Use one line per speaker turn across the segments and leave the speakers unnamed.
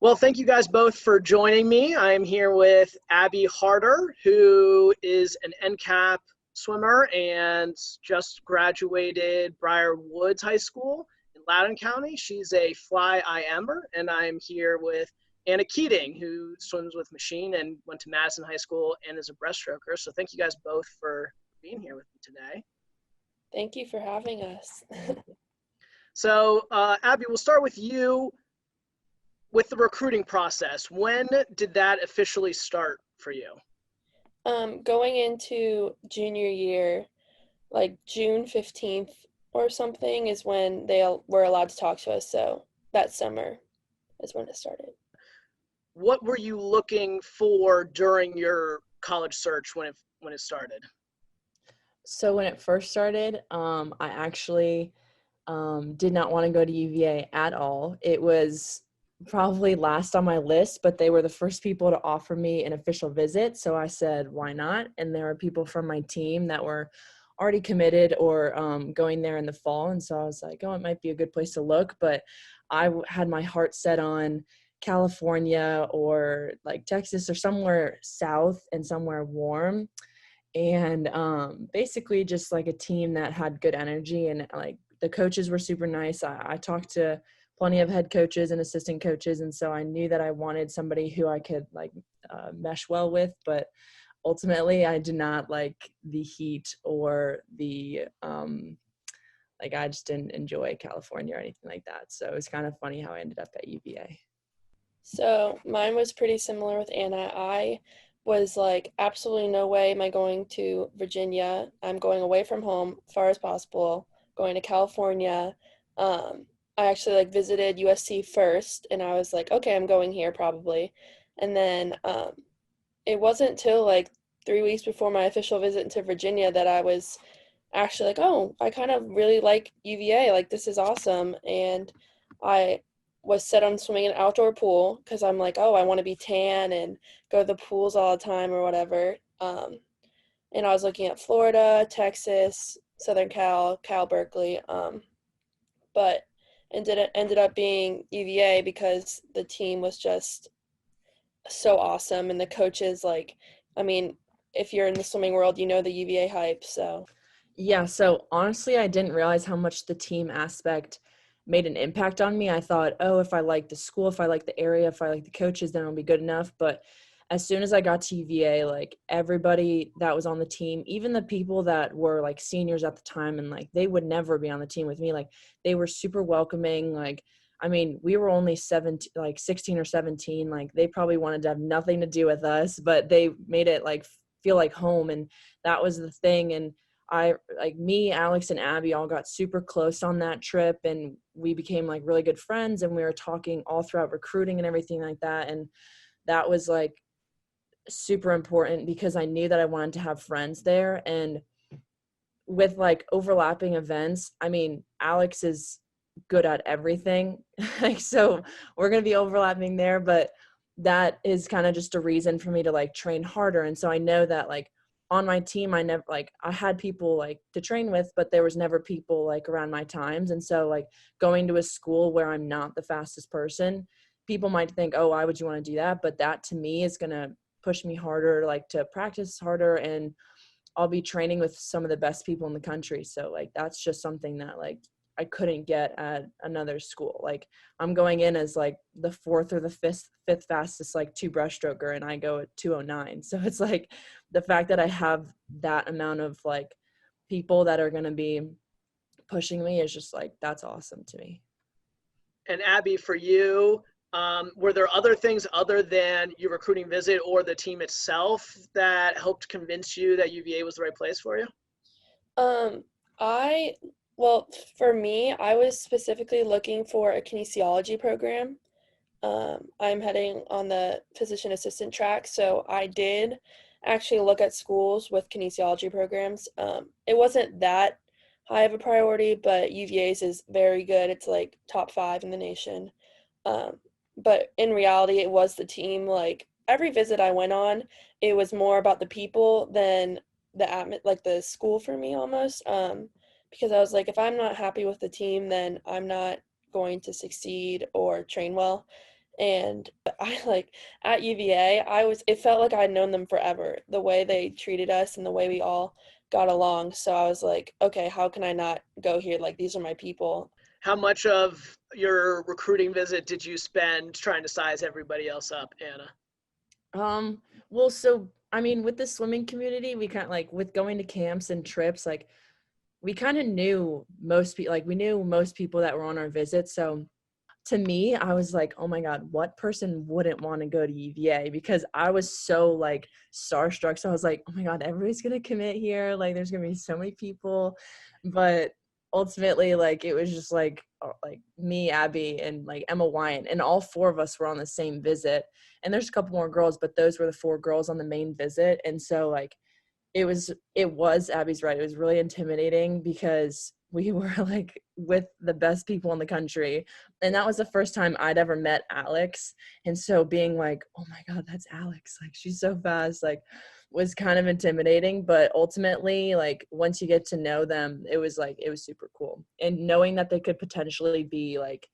Well, thank you guys both for joining me. I am here with Abby Harter, who is an NCAP swimmer and just graduated Briar Woods High School in Loudoun County. She's a fly IMer, and I'm here with Anna Keating, who swims with Machine and went to Madison High School and is a breaststroker. So thank you guys both for being here with me today.
Thank you for having us.
So, Abby, we'll start with you. With the recruiting process, when did that officially start for you?
Going into junior year, like June 15th or something is when they were allowed to talk to us. So that summer is when it started.
What were you looking for during your college search when it started?
So when it first started, I actually did not want to go to UVA at all. It was probably last on my list, but they were the first people to offer me an official visit. So I said, why not? And there were people from my team that were already committed or going there in the fall. And so I was like, oh, it might be a good place to look. But I had my heart set on California or like Texas or somewhere south and somewhere warm. And basically just like a team that had good energy, and like the coaches were super nice. I talked to plenty of head coaches and assistant coaches, and so I knew that I wanted somebody who I could like mesh well with. But ultimately I did not like the heat or the like I just didn't enjoy California or anything like that. So it was kind of funny how I ended up at UVA.
So mine was pretty similar with Anna. I was like, absolutely no way am I going to Virginia. I'm going away from home far as possible, going to California. I actually like visited USC first, and I was like, okay, I'm going here probably. And then it wasn't till like 3 weeks before my official visit to Virginia that I was actually like, oh, I kind of really like UVA. Like, this is awesome. And I was set on swimming an outdoor pool because I'm like, oh, I want to be tan and go to the pools all the time or whatever. And I was looking at Florida, Texas, Southern Cal Berkeley. But ended up being UVA because the team was just so awesome, and the coaches, like, I mean, if you're in the swimming world, you know the UVA hype. So
Yeah, so honestly, I didn't realize how much the team aspect made an impact on me. I thought, oh, if I like the school, if I like the area, if I like the coaches, then it'll be good enough. But as soon as I got to UVA, like everybody that was on the team, even the people that were like seniors at the time and like they would never be on the team with me, like they were super welcoming. Like, I mean, we were only 17, like 16 or 17. Like they probably wanted to have nothing to do with us, but they made it like feel like home. And that was the thing. And I like me, Alex, and Abby all got super close on that trip, and we became like really good friends, and we were talking all throughout recruiting and everything like that. And that was like super important because I knew that I wanted to have friends there. And with like overlapping events, I mean, Alex is good at everything. Like, so we're going to be overlapping there, but that is kind of just a reason for me to like train harder. And so I know that like on my team, I never like, I had people like to train with, but there was never people like around my times. And so like going to a school where I'm not the fastest person, people might think, oh, why would you want to do that? But that to me is going to push me harder, like to practice harder, and I'll be training with some of the best people in the country. So like that's just something that like I couldn't get at another school. Like I'm going in as like the fourth or the fifth fastest like two breaststroker, and I go at 209. So it's like the fact that I have that amount of like people that are going to be pushing me is just like, that's awesome to me.
And Abby, for you, were there other things other than your recruiting visit or the team itself that helped convince you that UVA was the right place for you?
um I well, for me, I was specifically looking for a kinesiology program. I'm heading on the physician assistant track, so I did actually look at schools with kinesiology programs. It wasn't that high of a priority, but UVA's is very good. It's like top 5 in the nation. Um, but in reality, it was the team. Like every visit I went on, it was more about the people than like the school for me almost. Because I was like, if I'm not happy with the team, then I'm not going to succeed or train well. And I like at UVA, it felt like I'd known them forever, the way they treated us and the way we all got along. So I was like, okay, how can I not go here? Like, these are my people.
How much of your recruiting visit did you spend trying to size everybody else up, Anna?
Um, well, so I mean, with the swimming community, we kind of like with going to camps and trips, like we kind of knew most people, like we knew most people that were on our visit. So to me, I was like, oh my God, what person wouldn't want to go to UVA? Because I was so like starstruck. So I was like, oh my God, everybody's going to commit here. Like there's going to be so many people. But ultimately, like it was just like me, Abby, and like Emma Wyatt, and all four of us were on the same visit. And there's a couple more girls, but those were the four girls on the main visit. And so like it was Abby's right. It was really intimidating because we were like with the best people in the country. And that was the first time I'd ever met Alex. And so being like, oh my God, that's Alex. Like she's so fast, like was kind of intimidating. But ultimately, like once you get to know them, it was super cool. And knowing that they could potentially be like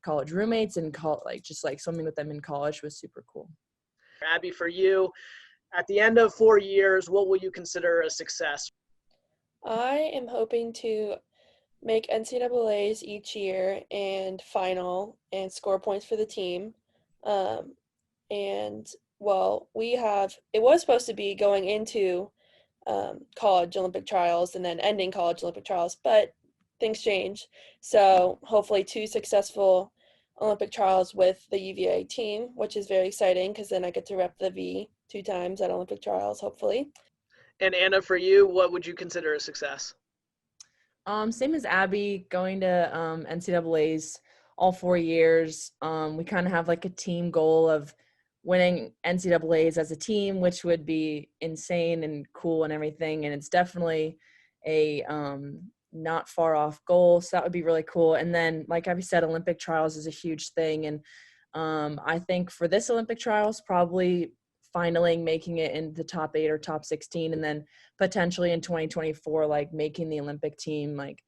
college roommates and call like just like swimming with them in college was super cool.
Abby, for you, at the end of 4 years, what will you consider a success?
I am hoping to make NCAAs each year and final and score points for the team. Um, and well, it was supposed to be going into college Olympic trials and then ending college Olympic trials, but things change. So hopefully 2 successful Olympic trials with the UVA team, which is very exciting because then I get to rep the V 2 times at Olympic trials, hopefully.
And Anna, for you, what would you consider a success?
Same as Abby, going to NCAA's all 4 years. We kind of have like a team goal of winning NCAA's as a team, which would be insane and cool and everything. And it's definitely a not far off goal. So that would be really cool. And then, like Abby said, Olympic trials is a huge thing. And I think for this Olympic trials, probably finally making it in the top 8 or top 16, and then potentially in 2024, like making the Olympic team. Like,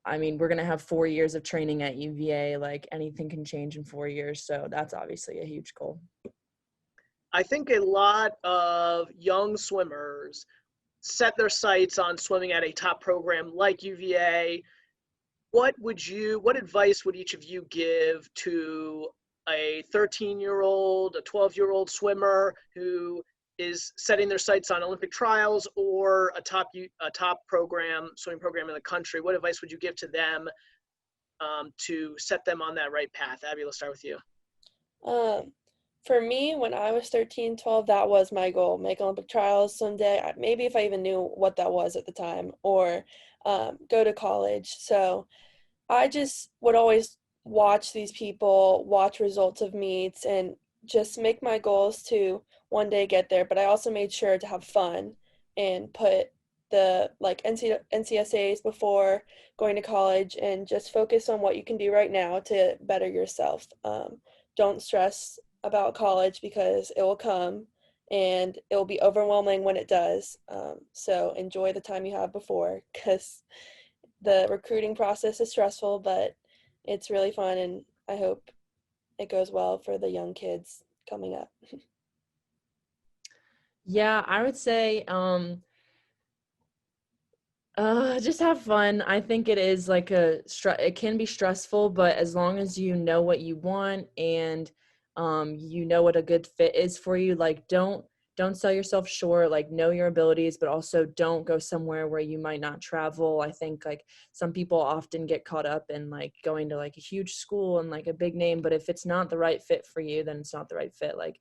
I mean, we're going to have 4 years of training at UVA. Like anything can change in 4 years. So that's obviously a huge goal.
I think a lot of young swimmers set their sights on swimming at a top program like UVA. What advice would each of you give to a 13-year-old, a 12-year-old swimmer who is setting their sights on Olympic trials or a top swimming program in the country? What advice would you give to them to set them on that right path? Abby, let's start with you.
Um, for me, when I was 13, 12, that was my goal, make Olympic trials someday. Maybe if I even knew what that was at the time, or go to college. So I just would always watch these people, watch results of meets, and just make my goals to one day get there. But I also made sure to have fun and put the like NCSAs before going to college and just focus on what you can do right now to better yourself. Don't stress about college because it will come and it will be overwhelming when it does. So enjoy the time you have before because the recruiting process is stressful, but it's really fun, and I hope it goes well for the young kids coming up.
Yeah, I would say just have fun. I think it is like it can be stressful, but as long as you know what you want and you know what a good fit is for you, like don't sell yourself short, like know your abilities, but also don't go somewhere where you might not travel. I think like some people often get caught up in like going to like a huge school and like a big name, but if it's not the right fit for you, then it's not the right fit. Like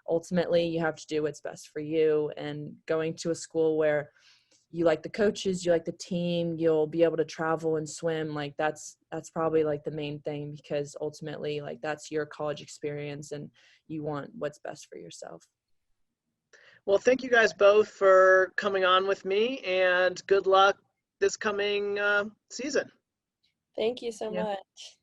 ultimately you have to do what's best for you, and going to a school where you like the coaches, you like the team, you'll be able to travel and swim. Like that's probably like the main thing, because ultimately like that's your college experience and you want what's best for yourself.
Well, thank you guys both for coming on with me, and good luck this coming season.
Thank you so
Yeah.
much.